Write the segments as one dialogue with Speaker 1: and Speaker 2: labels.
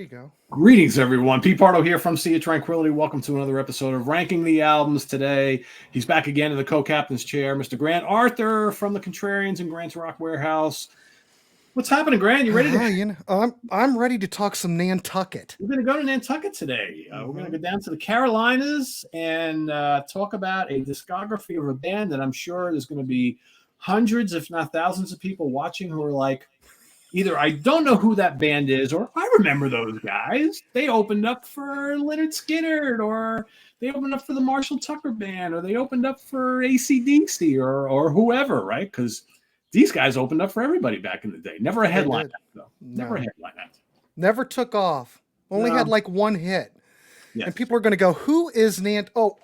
Speaker 1: you go.
Speaker 2: Greetings, everyone. Pete Pardo here from Sea of Tranquility. Welcome to another episode of Ranking the Albums. Today, he's back again in the co-captain's chair, Mr. Grant Arthur from the Contrarians and Grant's Rock Warehouse. What's happening, Grant? You ready to?
Speaker 1: I'm ready to talk some Nantucket.
Speaker 2: We're going to go to Nantucket today. We're going to go down to the Carolinas and talk about a discography of a band that I'm sure there's going to be hundreds, if not thousands, of people watching who are like, either I don't know who that band is, or I remember those guys. They opened up for Leonard Skinner, or they opened up for the Marshall Tucker Band, or they opened up for AC/DC, or whoever, right? Because these guys opened up for everybody back in the day. Never a headline act, though. Never a headline act.
Speaker 1: Never took off. Only had like one hit.
Speaker 2: Yes.
Speaker 1: And people are going to go, who is Nant? Oh,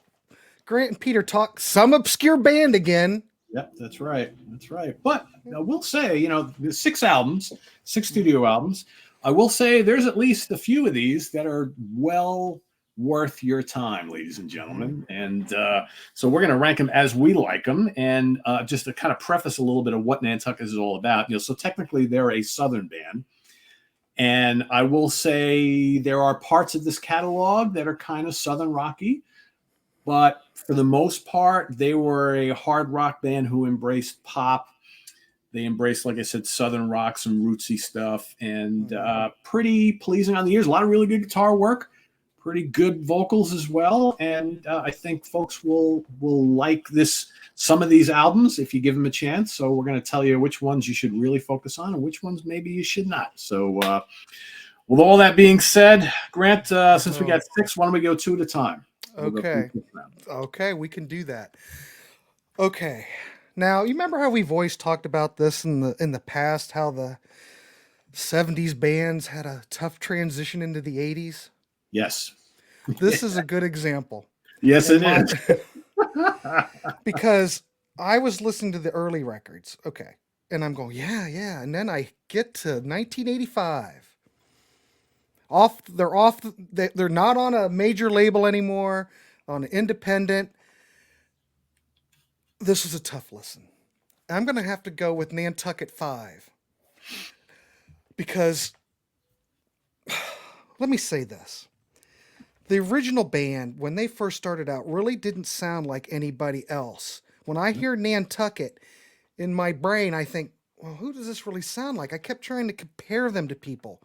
Speaker 1: Grant and Peter talk some obscure band again.
Speaker 2: Yep, that's right. That's right. But I will say, there's 6 albums, 6 studio albums. I will say there's at least a few of these that are well worth your time, ladies and gentlemen. And so we're going to rank them as we like them. And just to kind of preface a little bit of what Nantucket is all about, so technically they're a Southern band. And I will say there are parts of this catalog that are kind of Southern rocky. But for the most part, they were a hard rock band who embraced pop. They embraced, like I said, Southern rock, some rootsy stuff, and pretty pleasing on the ears. A lot of really good guitar work, pretty good vocals as well. And I think folks will like some of these albums if you give them a chance. So we're going to tell you which ones you should really focus on and which ones maybe you should not. So with all that being said, Grant, since we got 6, why don't we go 2 at a time?
Speaker 1: Okay, we can do that. Okay. Now, you remember how we've always talked about this in the past, how the 70s bands had a tough transition into the 80s?
Speaker 2: Yes.
Speaker 1: This is a good example.
Speaker 2: Yes, it is.
Speaker 1: Because I was listening to the early records. Okay. And I'm going, yeah. And then I get to 1985. They're not on a major label anymore, on an independent. This was a tough listen. I'm going to have to go with Nantucket 5. Because, let me say this. The original band, when they first started out, really didn't sound like anybody else. When I hear Nantucket, in my brain, I think, well, who does this really sound like? I kept trying to compare them to people.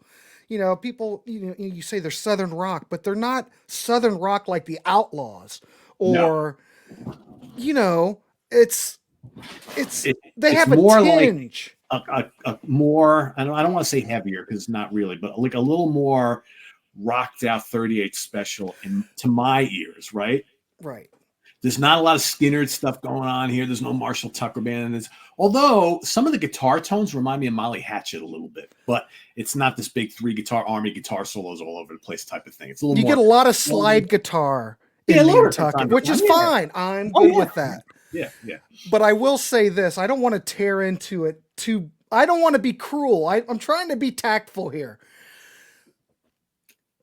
Speaker 1: People, you say they're Southern rock, but they're not Southern rock like the Outlaws or, they have a tinge.
Speaker 2: Like a more, I don't want to say heavier because not really, but like a little more rocked out 38 special to my ears, right?
Speaker 1: Right.
Speaker 2: There's not a lot of Skinner stuff going on here. There's no Marshall Tucker Band. Although some of the guitar tones remind me of Molly Hatchet a little bit, but it's not this big 3-guitar army guitar solos all over the place type of thing. It's a little more.
Speaker 1: You get a lot of slide guitar in Nantucket, which is fine. I'm good with that.
Speaker 2: Yeah.
Speaker 1: But I will say this. I don't want to tear into it I don't want to be cruel. I'm trying to be tactful here.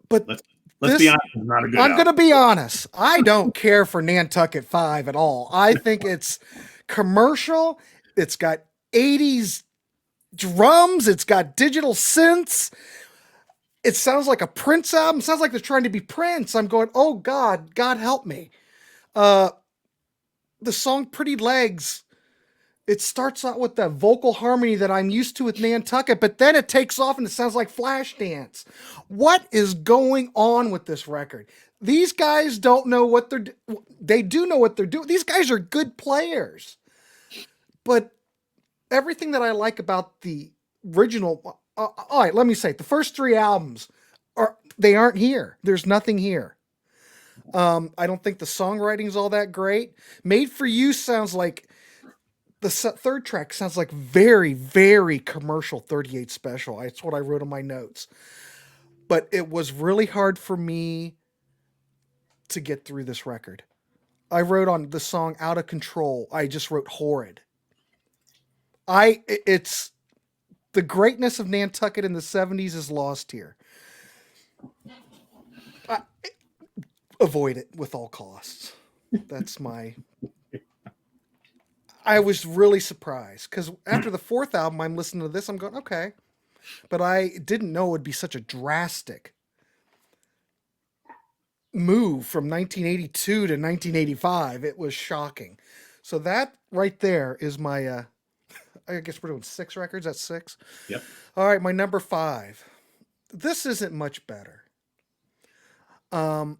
Speaker 1: But
Speaker 2: Let's be honest, it's not a good
Speaker 1: I'm
Speaker 2: album.
Speaker 1: going to be honest. I don't care for Nantucket 5 at all. I think it's commercial. It's got 80s drums. It's got digital synths. It sounds like a Prince album. It sounds like they're trying to be Prince. I'm going, oh God help me. The song Pretty Legs, it starts out with that vocal harmony that I'm used to with Nantucket, but then it takes off and it sounds like Flashdance. What is going on with this record? These guys don't know what they do know what they're doing. These guys are good players. But everything that I like about the original, all right, let me say, the first 3 albums aren't here. There's nothing here. I don't think the songwriting's all that great. Made for You sounds like, the third track sounds like very, very commercial 38 special. That's what I wrote in my notes. But it was really hard for me to get through this record. I wrote on the song Out of Control. I just wrote horrid. It's the greatness of Nantucket in the 70s is lost here. Avoid it with all costs. That's my... I was really surprised because after the 4th album, I'm listening to this. I'm going, okay. But I didn't know it would be such a drastic move from 1982 to 1985. It was shocking. So that right there is my I guess we're doing 6 records. That's 6.
Speaker 2: Yep.
Speaker 1: All right, my number 5. This isn't much better. Um,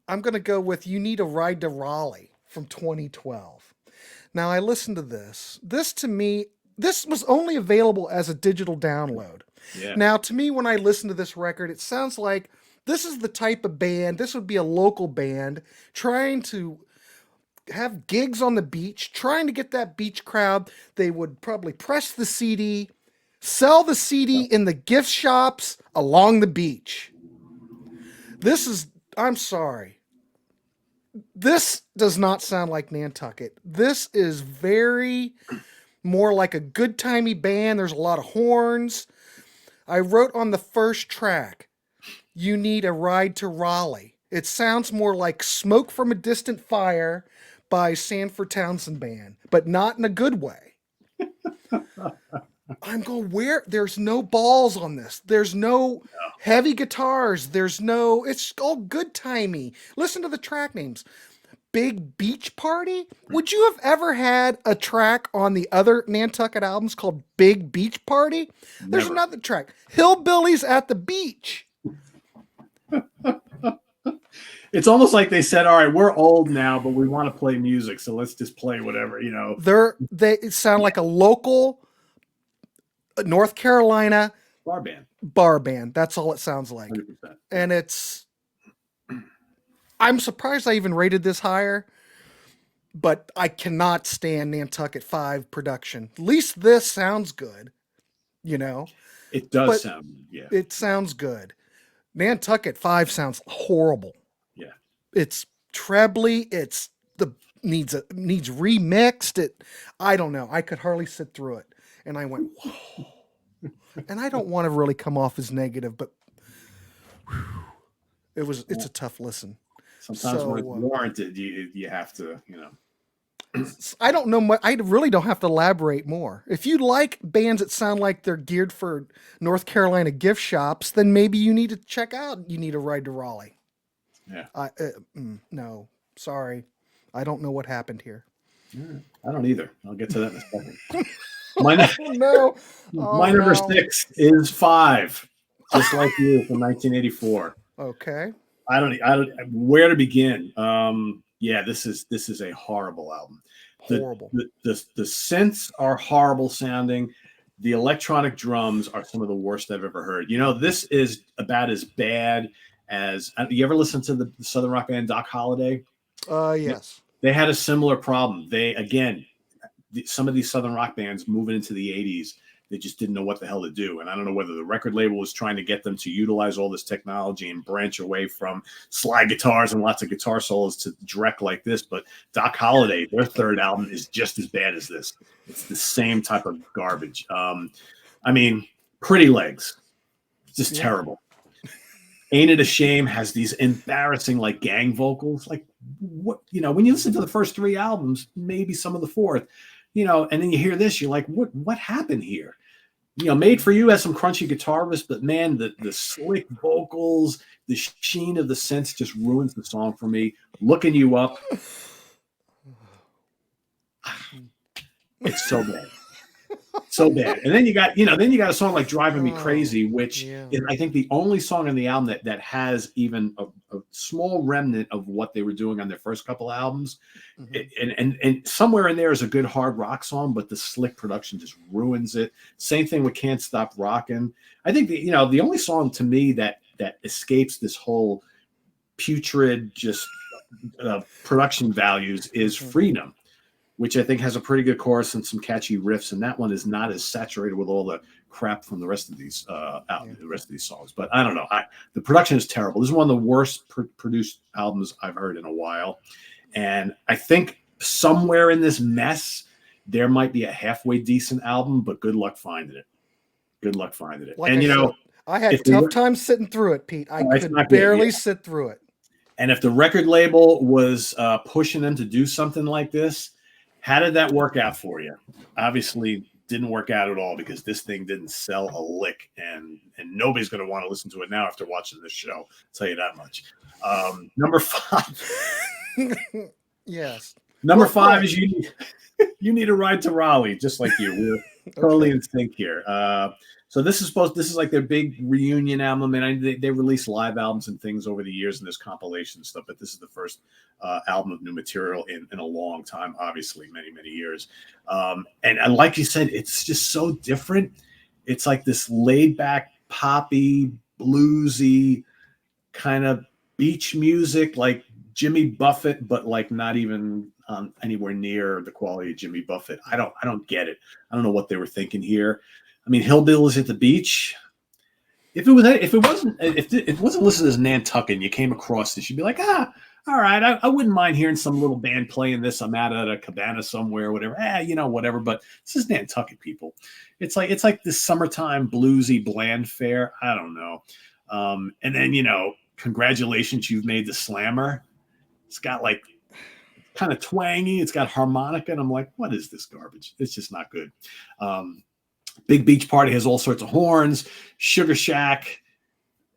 Speaker 1: I'm going to go with "You Need a Ride to Raleigh" from 2012. Now, I listened to this. This to me, this was only available as a digital download.
Speaker 2: Yeah.
Speaker 1: Now, to me, when I listen to this record, it sounds like this is the type of band, this would be a local band trying to have gigs on the beach, trying to get that beach crowd. They would probably press the CD, sell the CD in the gift shops along the beach. This is, I'm sorry. This does not sound like Nantucket. This is very more like a good timey band. There's a lot of horns. I wrote on the first track, "You Need a Ride to Raleigh." It sounds more like "Smoke from a Distant Fire" by Sanford Townsend Band, but not in a good way. I'm going, where? There's no balls on this. There's no heavy guitars. There's no, it's all good timey. Listen to the track names. Big Beach Party? Would you have ever had a track on the other Nantucket albums called Big Beach Party? There's
Speaker 2: Never.
Speaker 1: another track, "Hillbillies at the Beach."
Speaker 2: It's almost like they said, all right, we're old now, but we want to play music, so let's just play whatever, you know.
Speaker 1: They sound like a local North Carolina
Speaker 2: Bar band.
Speaker 1: bar band. That's all it sounds like.
Speaker 2: 100%.
Speaker 1: And I'm surprised I even rated this higher, but I cannot stand Nantucket 5 production. At least this sounds good, you know?
Speaker 2: It does
Speaker 1: But
Speaker 2: sound, yeah.
Speaker 1: It sounds good. Nantucket 5 sounds horrible.
Speaker 2: Yeah.
Speaker 1: It's trebly, needs remixed. I don't know. I could hardly sit through it. And I went, whoa. And I don't want to really come off as negative, but it's a tough listen.
Speaker 2: Sometimes when it's warranted, you have to, you know.
Speaker 1: I don't know. I really don't have to elaborate more. If you like bands that sound like they're geared for North Carolina gift shops, then maybe you need to check out "You Need a Ride to Raleigh."
Speaker 2: Yeah.
Speaker 1: No, sorry. I don't know what happened here.
Speaker 2: I don't either. I'll get to that in a second. My number 6 is 5, just like you, from 1984.
Speaker 1: Okay.
Speaker 2: I don't. Where to begin? Yeah, this is a horrible album.
Speaker 1: Horrible.
Speaker 2: The synths are horrible sounding. The electronic drums are some of the worst I've ever heard. You know, this is about as bad as. You ever listen to the Southern rock band Doc Holliday?
Speaker 1: Yes.
Speaker 2: They had a similar problem. Some of these Southern rock bands moving into the 80s, they just didn't know what the hell to do. And I don't know whether the record label was trying to get them to utilize all this technology and branch away from slide guitars and lots of guitar solos to direct like this. But Doc Holliday, their third album is just as bad as this. It's the same type of garbage. I mean, Pretty Legs, just terrible. Ain't It a Shame has these embarrassing like gang vocals. Like what, you know, when you listen to the first 3 albums, maybe some of the fourth, you know, and then you hear this, you're like, what happened here? You know, Made for You has some crunchy guitar riffs, but man, the slick vocals, the sheen of the synths just ruins the song for me. Looking You Up. It's so bad. So bad. And then you got a song like Driving Me Crazy, which is, I think, the only song on the album that has even a small remnant of what they were doing on their first couple albums. Mm-hmm. And somewhere in there is a good hard rock song, but the slick production just ruins it. Same thing with Can't Stop Rockin'. I think the only song to me that escapes this whole putrid just production values is Freedom, which I think has a pretty good chorus and some catchy riffs, and that one is not as saturated with all the crap from the rest of these the rest of these songs. But I don't know. The production is terrible. This is one of the worst produced albums I've heard in a while, and I think somewhere in this mess there might be a halfway decent album, but good luck finding it. Good luck finding it.
Speaker 1: Like and I had tough times sitting through it, Pete. I could barely sit through it.
Speaker 2: And if the record label was pushing them to do something like this, how did that work out for you? Obviously didn't work out at all because this thing didn't sell a lick, and nobody's going to want to listen to it now after watching this show. I'll tell you that much. Number 5.
Speaker 1: Yes.
Speaker 2: Number 5 is you need a ride to Raleigh, just like you. We're totally in sync here. So this is like their big reunion album, and they release live albums and things over the years, and there's compilation stuff. But this is the first album of new material in a long time, obviously many years. And like you said, it's just so different. It's like this laid back, poppy, bluesy kind of beach music, like Jimmy Buffett, but like not even anywhere near the quality of Jimmy Buffett. I don't get it. I don't know what they were thinking here. I mean, Hillbillies at the Beach. If it wasn't listed as Nantucket and you came across this, you'd be like, all right, I wouldn't mind hearing some little band playing this. I'm out at a cabana somewhere, whatever. Whatever. But this is Nantucket, people. It's like this summertime bluesy bland fare. I don't know. And then congratulations, you've made the Slammer. It's got like kind of twangy. It's got harmonica, and I'm like, what is this garbage? It's just not good. Big Beach Party has all sorts of horns. Sugar Shack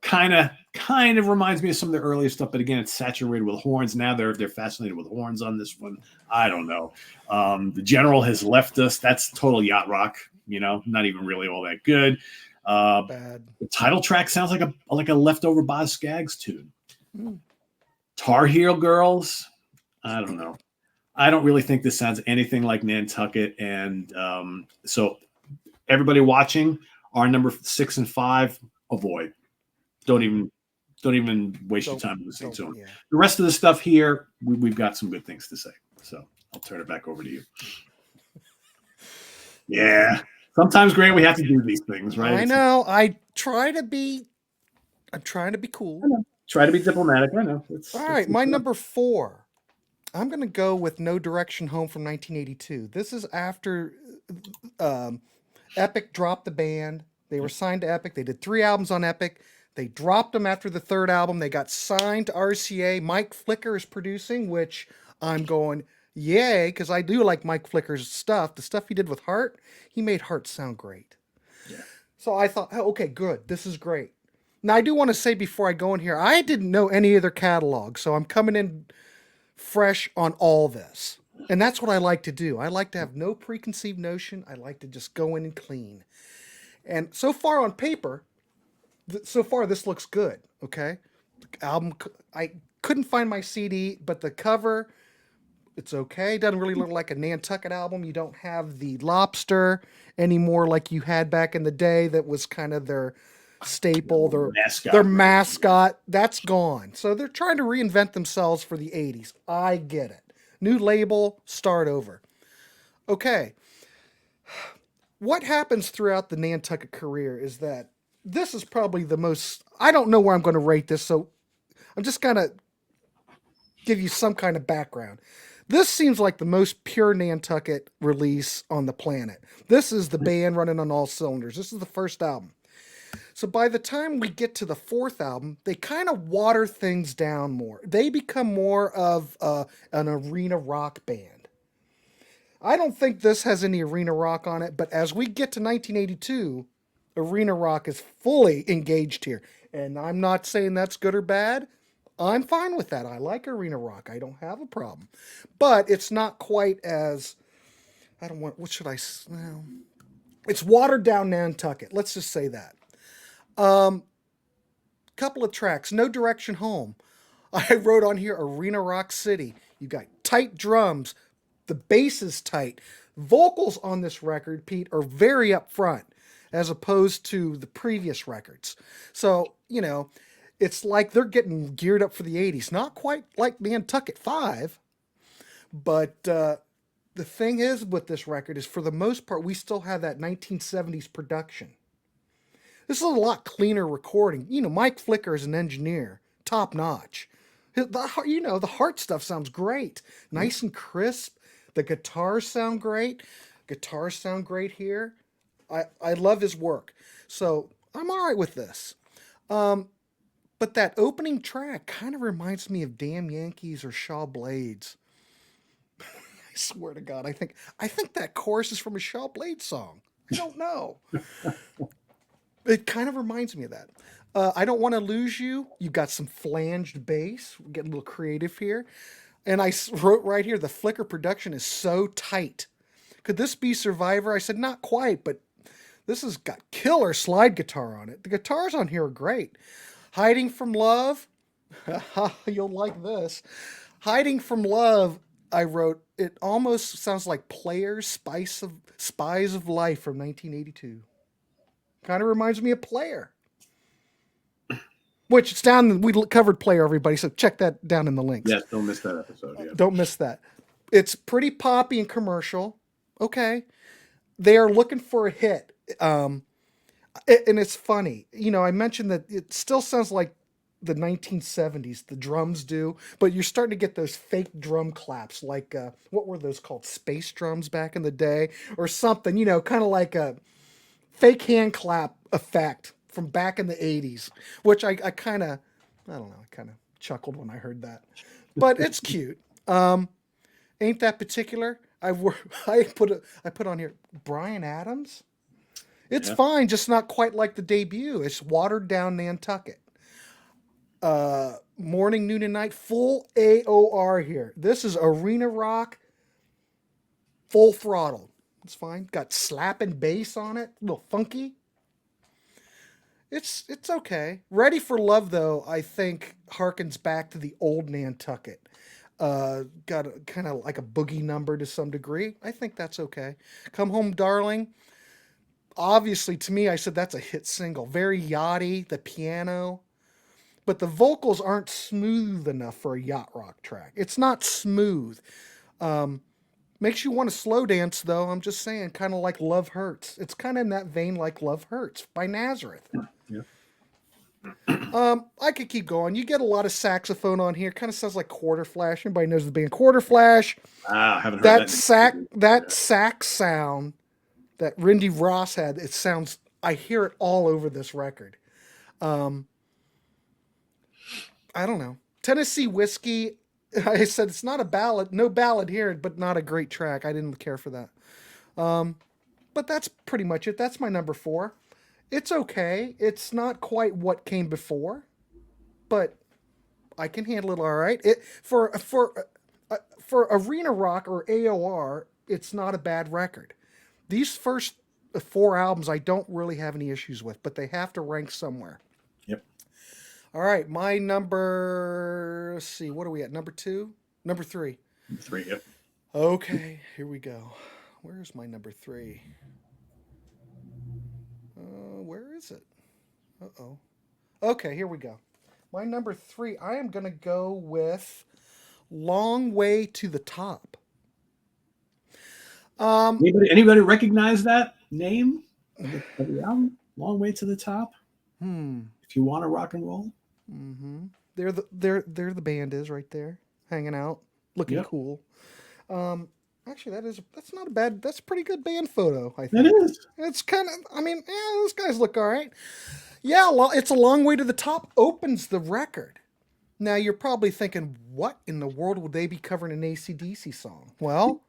Speaker 2: kind of reminds me of some of the earlier stuff, but again, it's saturated with horns. Now they're fascinated with horns on this one. I don't know. The General has left us. That's total yacht rock. Not even really all that good.
Speaker 1: Bad.
Speaker 2: The title track sounds like a leftover Boz Scaggs tune. Tar Heel Girls. I don't know. I don't really think this sounds anything like Nantucket, and so. Everybody watching, our number 6 and 5, avoid. Don't even waste your time listening to them. Yeah. The rest of the stuff here, we've got some good things to say. So I'll turn it back over to you. Yeah. Sometimes, Grant, we have to do these things, right?
Speaker 1: I know. I'm trying to be cool.
Speaker 2: I know. Try to be diplomatic. I know.
Speaker 1: All right, my number 4. I'm going to go with No Direction Home from 1982. This is after Epic dropped the band. They were signed to Epic. They did 3 albums on Epic. They dropped them after the 3rd album. They got signed to RCA. Mike Flicker is producing, which I'm going, yay, because I do like Mike Flicker's stuff. The stuff he did with Heart, he made Heart sound great. Yeah. So I thought, okay, good. This is great. Now, I do want to say before I go in here, I didn't know any of their catalog, so I'm coming in fresh on all this. And that's what I like to do. I like to have no preconceived notion. I like to just go in and clean. And so far on paper, this looks good, okay? The album, I couldn't find my CD, but the cover, it's okay. It doesn't really look like a Nantucket album. You don't have the lobster anymore like you had back in the day that was kind of their staple, their mascot. That's gone. So they're trying to reinvent themselves for the 80s. I get it. New label, start over. Okay. What happens throughout the Nantucket career is that this is probably the most, I don't know where I'm going to rate this, so I'm just going to give you some kind of background. This seems like the most pure Nantucket release on the planet. This is the band running on all cylinders. This is the first album. So by the time we get to the 4th album, they kind of water things down more. They become more of an arena rock band. I don't think this has any arena rock on it, but as we get to 1982, arena rock is fully engaged here. And I'm not saying that's good or bad. I'm fine with that. I like arena rock. I don't have a problem. But it's not quite as, it's watered down Nantucket. Let's just say that. Couple of tracks. No Direction Home. I wrote on here Arena Rock City. You got tight drums. The bass is tight. Vocals on this record, Pete, are very upfront as opposed to the previous records. So, it's like they're getting geared up for the 80s. Not quite like Nantucket 5, but the thing is with this record is for the most part, we still have that 1970s production. This is a lot cleaner recording. Mike Flicker is an engineer, top notch. The Heart stuff sounds great. Nice and crisp. The guitars sound great. Guitars sound great here. I love his work. So I'm all right with this. But that opening track kind of reminds me of Damn Yankees or Shaw Blades. swear to God, I think that chorus is from a Shell Blade song. I don't know. It kind of reminds me of that. I Don't Want to Lose You. You got some flanged bass. We're getting a little creative here. And wrote right here, the flicker production is so tight. Could this be Survivor? I said, not quite, but this has got killer slide guitar on it. The guitars on here are great. Hiding from Love. You'll like this. Hiding from Love, I wrote, it almost sounds like Players' Spies of Life from 1982. Kind of reminds me of Player. Which it's down, we covered Player, everybody, so check that down in the links.
Speaker 2: Yes, don't miss that episode. Yeah.
Speaker 1: Don't miss that. It's pretty poppy and commercial. Okay. They are looking for a hit. And it's funny. You know, I mentioned that it still sounds like the 1970s, the drums do, but you're starting to get those fake drum claps, like, what were those called? Space drums back in the day or something, you know, kind of like a fake hand clap effect from back in the 80s, which I kind of, I don't know, I kind of chuckled when I heard that, but it's cute. Ain't That Particular? I put on here Bryan Adams. It's fine, just not quite like the debut. It's watered down Nantucket. Morning, Noon, and Night, full AOR here. This is arena rock, full throttle. It's fine. Got slapping bass on it, a little funky. It's okay. Ready for Love, though, I think harkens back to the old Nantucket. Got kind of like a boogie number to some degree. I think that's okay. Come Home, Darling. Obviously, to me, I said that's a hit single. Very yachty, the piano. But the vocals aren't smooth enough for a yacht rock track. It's not smooth. Makes you want to slow dance, though. I'm just saying, kind of like Love Hurts. It's kind of in that vein like Love Hurts by Nazareth.
Speaker 2: Yeah.
Speaker 1: I could keep going. You get a lot of saxophone on here. Kind of sounds like Quarter Flash. Everybody knows the band Quarter Flash.
Speaker 2: I haven't heard
Speaker 1: that sax sound that Randy Ross had. It sounds. I hear it all over this record. I don't know. Tennessee Whiskey. I said it's not a ballad. No ballad here, but not a great track. I didn't care for that. But that's pretty much it. That's my number 4. It's okay. It's not quite what came before, but I can handle it all right. For arena rock or AOR, it's not a bad record. These first 4 albums I don't really have any issues with, but they have to rank somewhere.
Speaker 2: Yep.
Speaker 1: All right, my number. Let's see, what are we at? Number 2, number 3.
Speaker 2: Number 3. Yep.
Speaker 1: Okay, here we go. Where's my number 3? Where is it? Uh-oh. Okay, here we go. My number 3, I am going to go with Long Way to the Top.
Speaker 2: Anybody recognize that name of the album? Long Way to the Top? If you want to rock and roll?
Speaker 1: Mm-hmm. They're the band is right there, hanging out, looking cool. Actually, that's not a bad. That's a pretty good band photo. I think
Speaker 2: it is.
Speaker 1: It's kind of. I mean, yeah, those guys look all right. Yeah, it's a Long Way to the Top. Opens the record. Now you're probably thinking, what in the world would they be covering an AC/DC song? Well,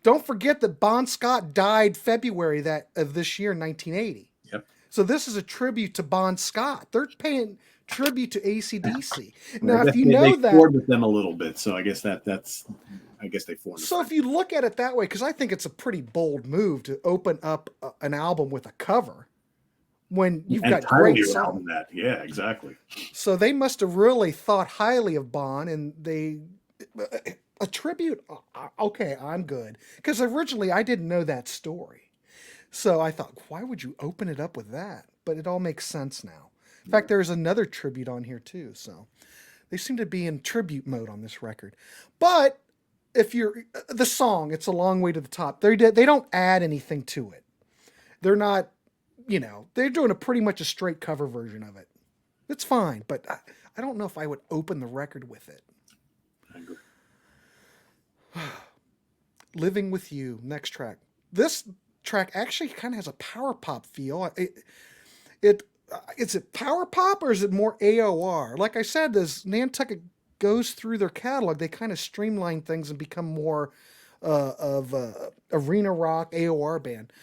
Speaker 1: don't forget that Bon Scott died February of this year, 1980.
Speaker 2: Yep.
Speaker 1: So this is a tribute to Bon Scott. They're paying tribute to AC/DC. Now, if you know
Speaker 2: they
Speaker 1: that,
Speaker 2: formed with them a little bit, so I guess I guess they formed.
Speaker 1: So if you look at it that way, because I think it's a pretty bold move to open up an album with a cover when you've got great songs.
Speaker 2: Yeah, exactly.
Speaker 1: So they must have really thought highly of Bon, and they a tribute. Okay, I'm good, because originally I didn't know that story, so I thought, why would you open it up with that? But it all makes sense now. In fact, there's another tribute on here too, so they seem to be in tribute mode on this record. But if you're the song, it's a Long Way to the Top. They don't add anything to it. They're not, they're doing pretty much a straight cover version of it. It's fine, but I don't know if I would open the record with it.
Speaker 2: I agree.
Speaker 1: Living with You, next track. This track actually kind of has a power pop feel. Is it power pop or is it more AOR? Like I said, this Nantucket goes through their catalog, they kind of streamline things and become more of arena rock AOR band.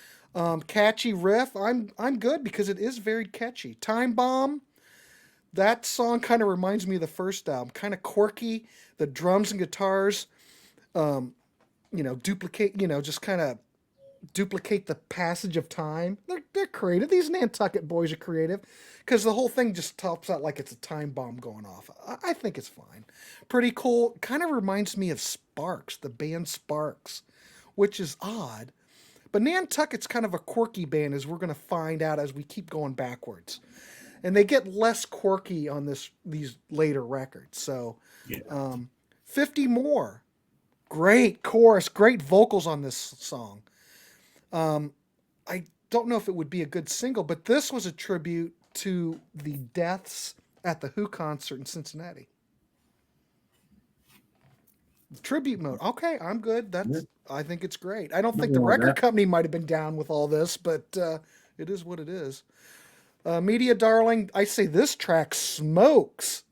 Speaker 1: Catchy riff, I'm good because it is very catchy. Time Bomb, that song kind of reminds me of the first album, kind of quirky. The drums and guitars, um, duplicate, just kind of duplicate the passage of time. They're creative. These Nantucket boys are creative because the whole thing just tops out like it's a time bomb going off. I think it's fine. Pretty cool. Kind of reminds me of Sparks, the band Sparks, which is odd. But Nantucket's kind of a quirky band, as we're going to find out as we keep going backwards. And they get less quirky on these later records. So,
Speaker 2: Yeah.
Speaker 1: 50 More. Great chorus, great vocals on this song. I don't know if it would be a good single, but this was a tribute to the deaths at the Who concert in Cincinnati. Tribute mode. Okay, I'm good. I think it's great. I don't think the record company might have been down with all this, but it is what it is. Media Darling, I say this track smokes.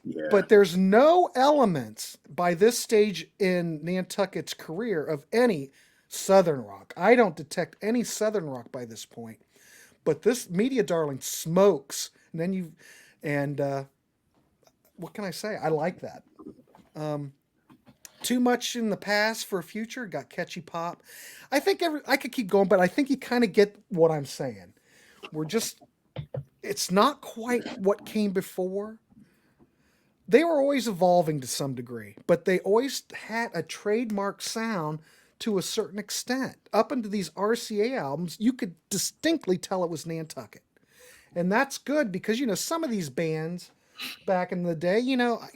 Speaker 2: Yeah.
Speaker 1: But there's no elements by this stage in Nantucket's career of any Southern rock. I don't detect any Southern rock by this point. But this Media Darling smokes. And what can I say? I like that. Too Much in the Past for Future got catchy pop. I think I could keep going, but I think you kind of get what I'm saying. It's not quite what came before. They were always evolving to some degree, but they always had a trademark sound to a certain extent. Up into these RCA albums, you could distinctly tell it was Nantucket. And that's good because, some of these bands back in the day,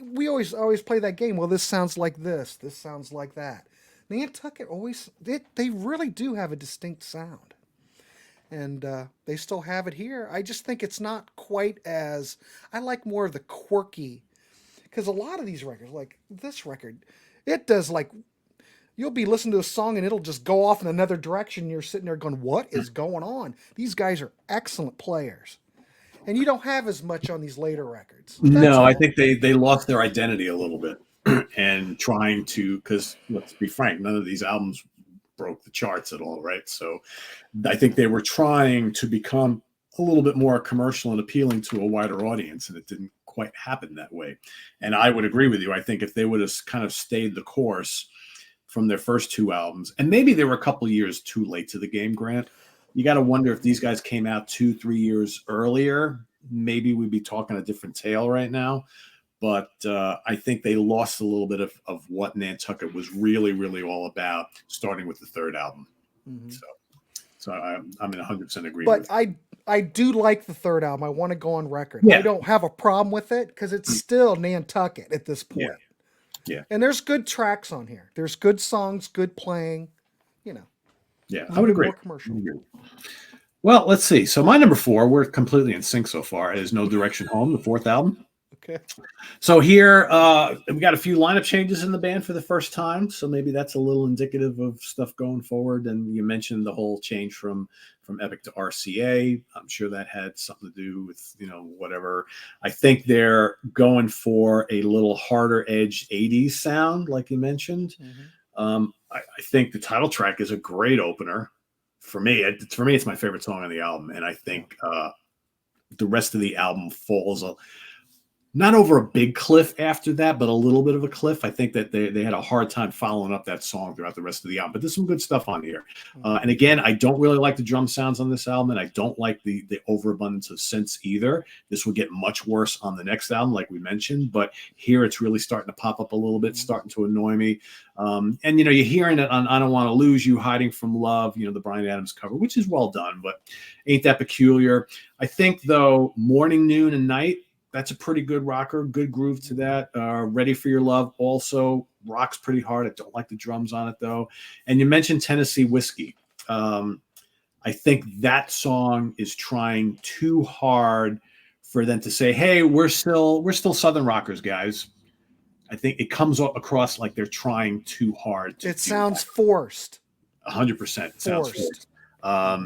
Speaker 1: we always play that game. Well, this sounds like this sounds like that. Nantucket they really do have a distinct sound. And they still have it here. I just think it's not quite as, I like more of the quirky, because a lot of these records, like this record, it does you'll be listening to a song and it'll just go off in another direction. You're sitting there going, what is going on? These guys are excellent players. And you don't have as much on these later records.
Speaker 2: No, I think they lost their identity a little bit and trying to, because let's be frank, none of these albums broke the charts at all, right? So I think they were trying to become a little bit more commercial and appealing to a wider audience, and it didn't quite happen that way. And I would agree with you. I think if they would have kind of stayed the course from their first two albums, and maybe they were a couple of years too late to the game, Grant, you got to wonder if these guys came out 2-3 years earlier, maybe we'd be talking a different tale right now. But I think they lost a little bit of what Nantucket was really, really all about, starting with the third album. Mm-hmm. So I'm in 100% agreement.
Speaker 1: But I do like the third album. I want to go on record. Yeah. I don't have a problem with it because it's still Nantucket at this point.
Speaker 2: Yeah.
Speaker 1: And there's good tracks on here. There's good songs, good playing.
Speaker 2: Yeah, I would agree.
Speaker 1: More commercial.
Speaker 2: Well, let's see. So my number 4, we're completely in sync so far, is No Direction Home, the fourth album.
Speaker 1: Okay.
Speaker 2: So here we got a few lineup changes in the band for the first time, so maybe that's a little indicative of stuff going forward. And you mentioned the whole change from Epic to RCA. I'm sure that had something to do with whatever. I think they're going for a little harder edged 80s sound, like you mentioned. Mm-hmm. I think the title track is a great opener. For me, it's my favorite song on the album, and I think the rest of the album falls not over a big cliff after that, but a little bit of a cliff. I think that they had a hard time following up that song throughout the rest of the album. But there's some good stuff on here. And again, I don't really like the drum sounds on this album, and I don't like the overabundance of synths either. This will get much worse on the next album, like we mentioned. But here it's really starting to pop up a little bit, starting to annoy me. And, you're hearing it on I Don't Want to Lose You, Hiding from Love, the Bryan Adams cover, which is well done, but ain't that peculiar. I think, though, Morning, Noon, and Night, that's a pretty good rocker, good groove to that. Ready for Your Love also rocks pretty hard. I don't like the drums on it, though. And you mentioned Tennessee Whiskey. I think that song is trying too hard for them to say, hey, we're still Southern rockers, guys. I think it comes across like they're trying too hard.
Speaker 1: It sounds forced.
Speaker 2: 100%. It sounds forced.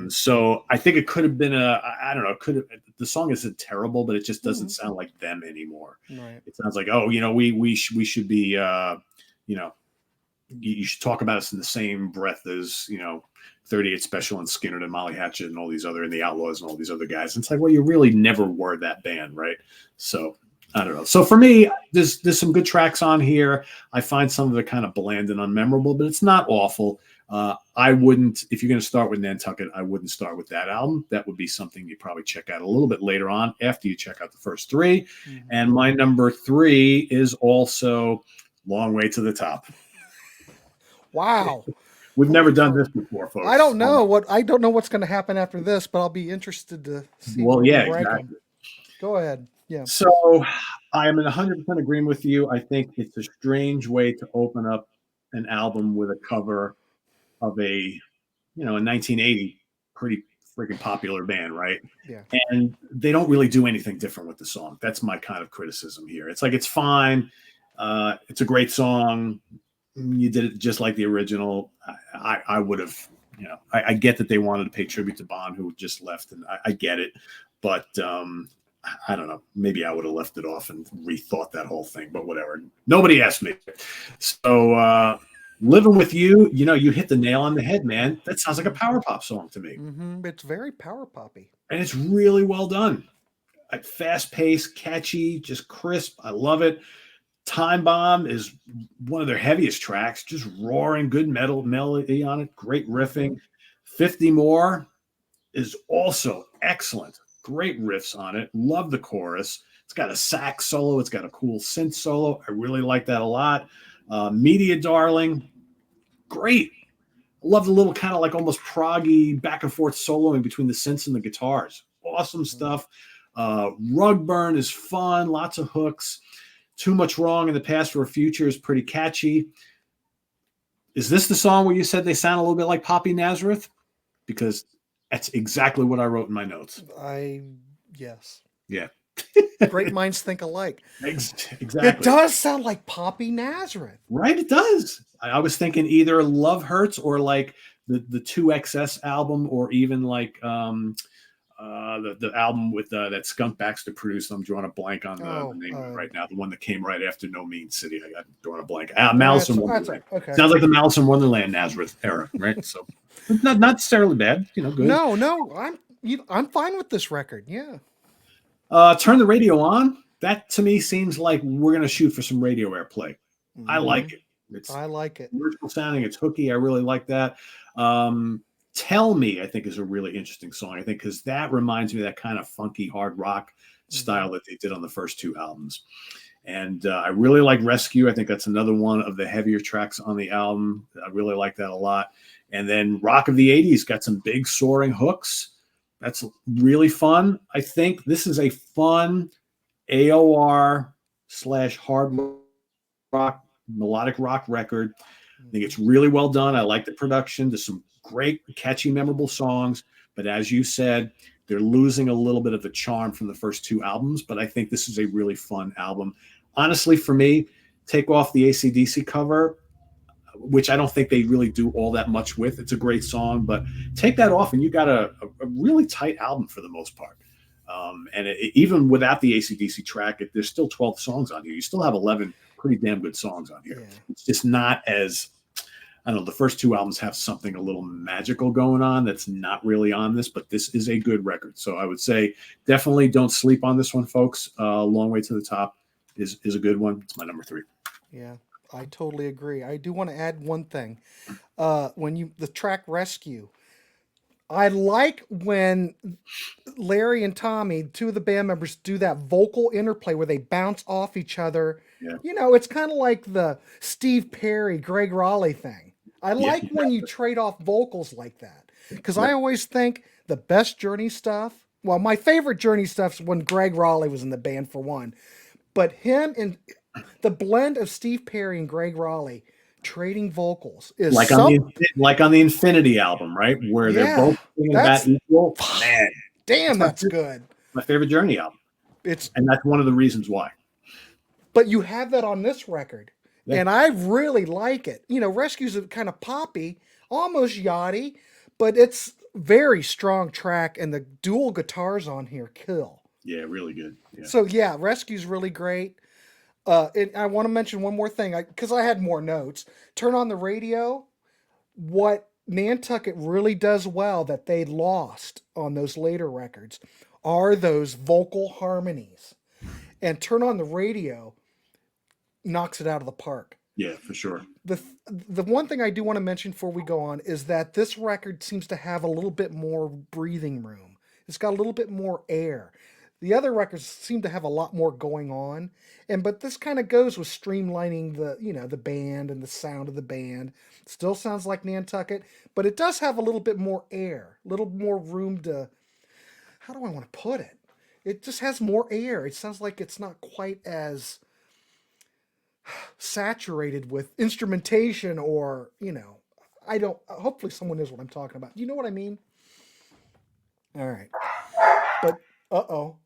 Speaker 2: So I think it could have been I don't know, could have, the song isn't terrible, but it just doesn't sound like them anymore.
Speaker 1: Right.
Speaker 2: It sounds like, oh, we should be, you know, you should talk about us in the same breath as, 38 Special and Skinner and Molly Hatchet and all these other, and the Outlaws and all these other guys. And it's like, well, you really never were that band, right? So I don't know. So for me, there's some good tracks on here. I find some of it kind of bland and unmemorable, but it's not awful. I wouldn't, if you're going to start with Nantucket, I wouldn't start with that album. That would be something you probably check out a little bit later on after you check out the first three. And my number 3 is also Long Way to the Top.
Speaker 1: Wow.
Speaker 2: We've never done this before, folks.
Speaker 1: I don't know what's going to happen after this, but I'll be interested to see.
Speaker 2: Well,
Speaker 1: where
Speaker 2: yeah,
Speaker 1: we rank
Speaker 2: exactly.
Speaker 1: them. Go ahead. Yeah.
Speaker 2: So I am in 100% agreeing with you. I think it's a strange way to open up an album with a cover of a 1980 pretty freaking popular band, right?
Speaker 1: Yeah.
Speaker 2: And they don't really do anything different with the song. That's my kind of criticism here. It's like, it's fine. It's a great song. You did it just like the original. I would have, I get that they wanted to pay tribute to Bond, who just left, and I get it. But I don't know. Maybe I would have left it off and rethought that whole thing, but whatever. Nobody asked me. So Living With You, you hit the nail on the head, man. That sounds like a power pop song to me.
Speaker 1: It's very power poppy.
Speaker 2: And it's really well done. Fast paced, catchy, just crisp. I love it. Time Bomb is one of their heaviest tracks, just roaring, good metal melody on it, great riffing. 50 More is also excellent. Great riffs on it. Love the chorus. It's got a sax solo. It's got a cool synth solo. I really like that a lot. Media Darling, great. Love the little kind of like almost proggy back and forth soloing between the synths and the guitars. Awesome stuff. Rug Burn is fun. Lots of hooks. Too Much Wrong in the Past for a Future is pretty catchy. Is this the song where you said they sound a little bit like Poppy Nazareth? Because that's exactly what I wrote in my notes.
Speaker 1: Yes.
Speaker 2: Yeah.
Speaker 1: Great minds think alike.
Speaker 2: Exactly.
Speaker 1: It does sound like Poppy Nazareth.
Speaker 2: Right, it does. I was thinking either Love Hurts or like the 2XS album, or even like the album with that Skunk Baxter produced. I'm drawing a blank on the name of it right now. The one that came right after No Mean City. I got drawing a blank. Malice in Wonderland.
Speaker 1: Okay.
Speaker 2: Sounds like the Malice in Wonderland Nazareth era, right? So not necessarily bad. Good.
Speaker 1: No, I'm fine with this record. Yeah.
Speaker 2: Turn the Radio On. That to me seems like we're gonna shoot for some radio airplay. I like it.
Speaker 1: I like it.
Speaker 2: Commercial sounding. It's hooky. I really like that. Tell Me, I think, is a really interesting song. I think because that reminds me of that kind of funky hard rock style that they did on the first 2 albums. And I really like Rescue. I think that's another one of the heavier tracks on the album. I really like that a lot. And then Rock of the 80s got some big soaring hooks. That's really fun. I think this is a fun AOR / hard rock, melodic rock record. I think it's really well done. I like the production. There's some great, catchy, memorable songs. But as you said, they're losing a little bit of the charm from the first 2 albums. But I think this is a really fun album. Honestly, for me, take off the AC/DC cover, which I don't think they really do all that much with. It's a great song, but take that off and you got a really tight album for the most part. And even without the AC/DC track, there's still 12 songs on here. You still have 11 pretty damn good songs on here. Yeah. It's just not as, I don't know, the first 2 albums have something a little magical going on that's not really on this, but this is a good record. So I would say definitely don't sleep on this one, folks. Long Way to the Top is a good one. It's my number 3.
Speaker 1: Yeah. I totally agree. I do want to add one thing. The track Rescue, I like when Larry and Tommy, 2 of the band members, do that vocal interplay where they bounce off each other. Yeah. It's kind of like the Steve Perry, Greg Raleigh thing. I like when you trade off vocals like that, because I always think the best Journey stuff, well, my favorite Journey stuff is when Greg Raleigh was in the band, for one, but him and the blend of Steve Perry and Greg Raleigh trading vocals is
Speaker 2: like on the Infinity album, right? Where they're both singing about equal. Man,
Speaker 1: damn, that's good.
Speaker 2: My favorite Journey album. And that's one of the reasons why.
Speaker 1: But you have that on this record, and I really like it. Rescue's kind of poppy, almost yachty, but it's very strong track, and the dual guitars on here kill.
Speaker 2: Yeah, really good. Yeah.
Speaker 1: So yeah, Rescue's really great. And I want to mention one more thing because I had more notes. Turn on the radio. What Nantucket really does well that they lost on those later records are those vocal harmonies. And Turn on the Radio knocks it out of the park.
Speaker 2: Yeah, for sure.
Speaker 1: The one thing I do want to mention before we go on is that this record seems to have a little bit more breathing room. It's got a little bit more air. The other records seem to have a lot more going on, but this kind of goes with streamlining the band and the sound of the band. Still sounds like Nantucket, but it does have a little bit more air, a little more room to, how do I want to put it? It just has more air. It sounds like it's not quite as saturated with instrumentation or, I don't, hopefully someone knows what I'm talking about. Do you know what I mean? All right. But, uh-oh.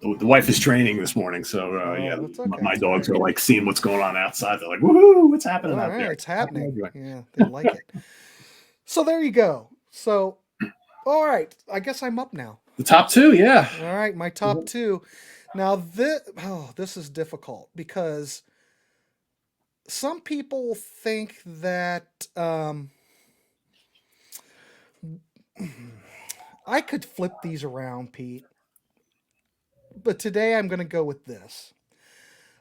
Speaker 2: The wife is training this morning, so yeah,
Speaker 1: okay.
Speaker 2: my dogs are like seeing what's going on outside. They're like, "Woohoo! What's happening out there?"
Speaker 1: It's happening. Yeah, they like it. So there you go. So, all right, I guess I'm up now.
Speaker 2: The top two, yeah.
Speaker 1: All right, my top two. Now this is difficult because some people think that I could flip these around, Pete. But today I'm going to go with this.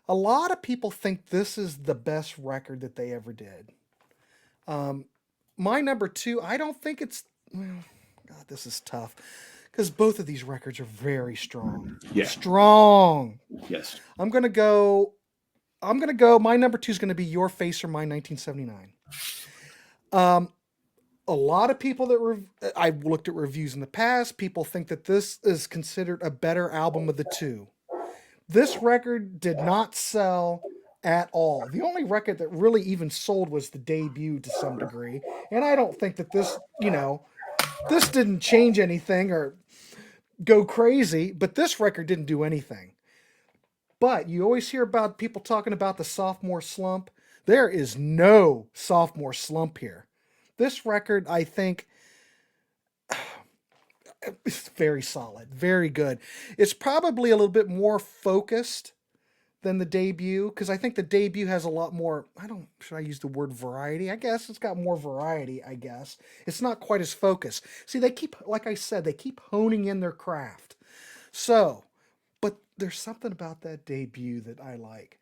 Speaker 1: A lot of people think this is the best record that they ever did. My number two, I don't think it's. Well, God, this is tough because both of these records are very strong.
Speaker 2: Yeah.
Speaker 1: Strong.
Speaker 2: Yes.
Speaker 1: I'm gonna go. My number two is going to be Your Face or Mine, 1979. A lot of people I've looked at reviews in the past, people think that this is considered a better album of the two. This record did not sell at all. The only record that really even sold was the debut to some degree. And I don't think that this didn't change anything or go crazy, but this record didn't do anything. But you always hear about people talking about the sophomore slump. There is no sophomore slump here. This record, I think, is very solid, very good. It's probably a little bit more focused than the debut because I think the debut has a lot more, should I use the word variety? I guess it's got more variety, I guess. It's not quite as focused. See, like I said, they keep honing in their craft. So, but there's something about that debut that I like.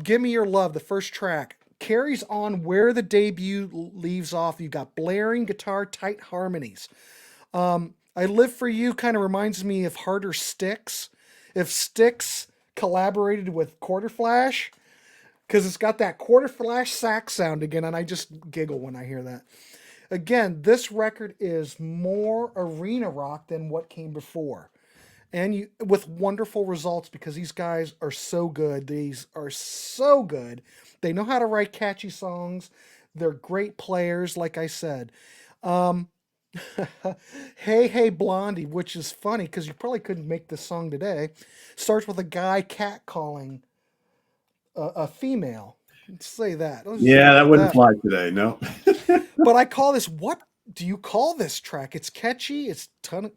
Speaker 1: Give Me Your Love, the first track, carries on where the debut leaves off. You've got blaring guitar, tight harmonies. I Live For You kind of reminds me of Harder Sticks. If Styx collaborated with Quarter Flash, because it's got that Quarter Flash sax sound again, and I just giggle when I hear that. Again, this record is more arena rock than what came before. And with wonderful results because these guys are so good. These are so good. They know how to write catchy songs. They're great players, like I said. Hey Hey Blondie, which is funny because you probably couldn't make this song today, starts with a guy catcalling a female. Let's say that.
Speaker 2: That wouldn't fly today, no.
Speaker 1: But I call this, what do you call this track? It's catchy, it's tongue